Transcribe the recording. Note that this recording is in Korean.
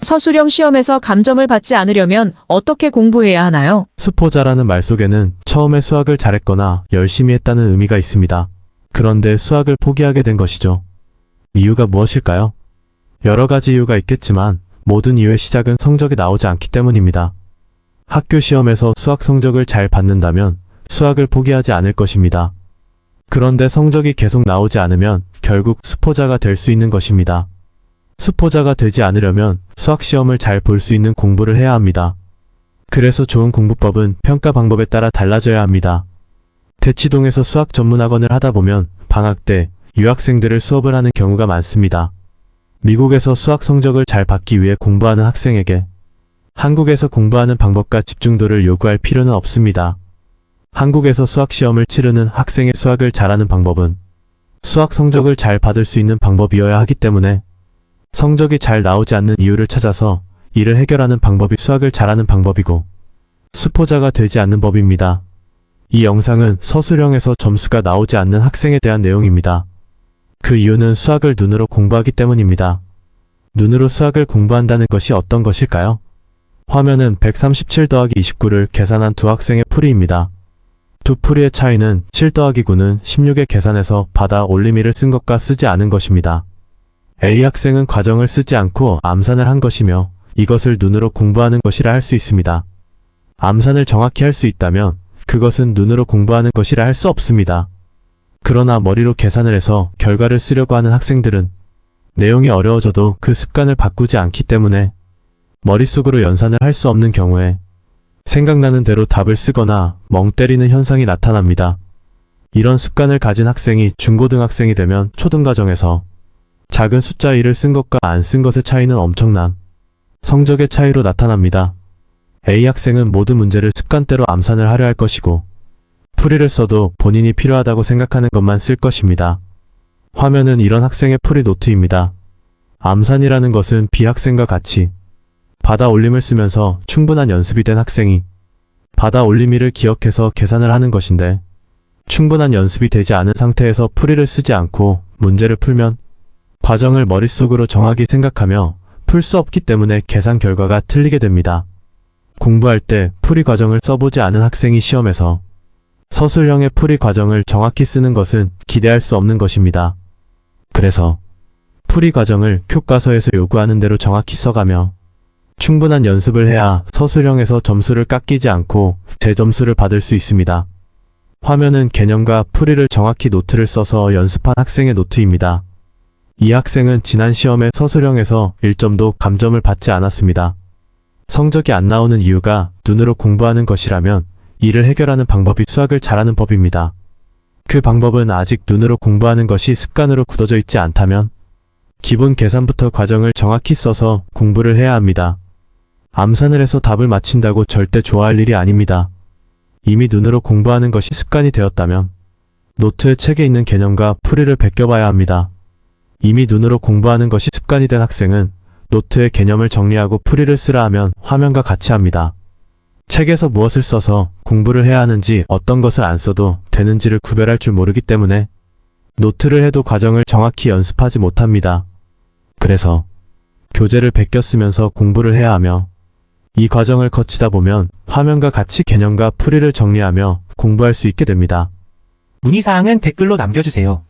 서술형 시험에서 감점을 받지 않으려면 어떻게 공부해야 하나요? 수포자라는 말 속에는 처음에 수학을 잘했거나 열심히 했다는 의미가 있습니다. 그런데 수학을 포기하게 된 것이죠. 이유가 무엇일까요? 여러 가지 이유가 있겠지만 모든 이유의 시작은 성적이 나오지 않기 때문입니다. 학교 시험에서 수학 성적을 잘 받는다면 수학을 포기하지 않을 것입니다. 그런데 성적이 계속 나오지 않으면 결국 수포자가 될 수 있는 것입니다. 수포자가 되지 않으려면 수학 시험을 잘 볼 수 있는 공부를 해야 합니다. 그래서 좋은 공부법은 평가 방법에 따라 달라져야 합니다. 대치동에서 수학 전문학원을 하다 보면 방학 때 유학생들을 수업을 하는 경우가 많습니다. 미국에서 수학 성적을 잘 받기 위해 공부하는 학생에게 한국에서 공부하는 방법과 집중도를 요구할 필요는 없습니다. 한국에서 수학 시험을 치르는 학생의 수학을 잘하는 방법은 수학 성적을 잘 받을 수 있는 방법이어야 하기 때문에 성적이 잘 나오지 않는 이유를 찾아서 이를 해결하는 방법이 수학을 잘하는 방법이고 수포자가 되지 않는 법입니다. 이 영상은 서술형에서 점수가 나오지 않는 학생에 대한 내용입니다. 그 이유는 수학을 눈으로 공부하기 때문입니다. 눈으로 수학을 공부한다는 것이 어떤 것일까요? 화면은 137 더하기 29를 계산한 두 학생의 풀이입니다. 두 풀이의 차이는 7 더하기 9는 16의 계산에서 받아 올리미를 쓴 것과 쓰지 않은 것입니다. A 학생은 과정을 쓰지 않고 암산을 한 것이며 이것을 눈으로 공부하는 것이라 할 수 있습니다. 암산을 정확히 할 수 있다면 그것은 눈으로 공부하는 것이라 할 수 없습니다. 그러나 머리로 계산을 해서 결과를 쓰려고 하는 학생들은 내용이 어려워져도 그 습관을 바꾸지 않기 때문에 머릿속으로 연산을 할 수 없는 경우에 생각나는 대로 답을 쓰거나 멍 때리는 현상이 나타납니다. 이런 습관을 가진 학생이 중고등학생이 되면 초등과정에서 작은 숫자 1을 쓴 것과 안 쓴 것의 차이는 엄청난 성적의 차이로 나타납니다. A 학생은 모든 문제를 습관대로 암산을 하려 할 것이고 풀이를 써도 본인이 필요하다고 생각하는 것만 쓸 것입니다. 화면은 이런 학생의 풀이 노트입니다. 암산이라는 것은 B 학생과 같이 받아 올림을 쓰면서 충분한 연습이 된 학생이 받아 올리미를 기억해서 계산을 하는 것인데 충분한 연습이 되지 않은 상태에서 풀이를 쓰지 않고 문제를 풀면 과정을 머릿속으로 정확히 생각하며 풀 수 없기 때문에 계산 결과가 틀리게 됩니다. 공부할 때 풀이 과정을 써보지 않은 학생이 시험에서 서술형의 풀이 과정을 정확히 쓰는 것은 기대할 수 없는 것입니다. 그래서 풀이 과정을 교과서에서 요구하는 대로 정확히 써가며 충분한 연습을 해야 서술형에서 점수를 깎이지 않고 재점수를 받을 수 있습니다. 화면은 개념과 풀이를 정확히 노트를 써서 연습한 학생의 노트입니다. 이 학생은 지난 시험에 서술형에서 1점도 감점을 받지 않았습니다. 성적이 안 나오는 이유가 눈으로 공부하는 것이라면 이를 해결하는 방법이 수학을 잘하는 법입니다. 그 방법은 아직 눈으로 공부하는 것이 습관으로 굳어져 있지 않다면 기본 계산부터 과정을 정확히 써서 공부를 해야 합니다. 암산을 해서 답을 맞힌다고 절대 좋아할 일이 아닙니다. 이미 눈으로 공부하는 것이 습관이 되었다면 노트에 책에 있는 개념과 풀이를 베껴봐야 합니다. 이미 눈으로 공부하는 것이 습관이 된 학생은 노트의 개념을 정리하고 풀이를 쓰라 하면 화면과 같이 합니다. 책에서 무엇을 써서 공부를 해야 하는지 어떤 것을 안 써도 되는지를 구별할 줄 모르기 때문에 노트를 해도 과정을 정확히 연습하지 못합니다. 그래서 교재를 베껴 쓰면서 공부를 해야 하며 이 과정을 거치다 보면 화면과 같이 개념과 풀이를 정리하며 공부할 수 있게 됩니다. 문의사항은 댓글로 남겨주세요.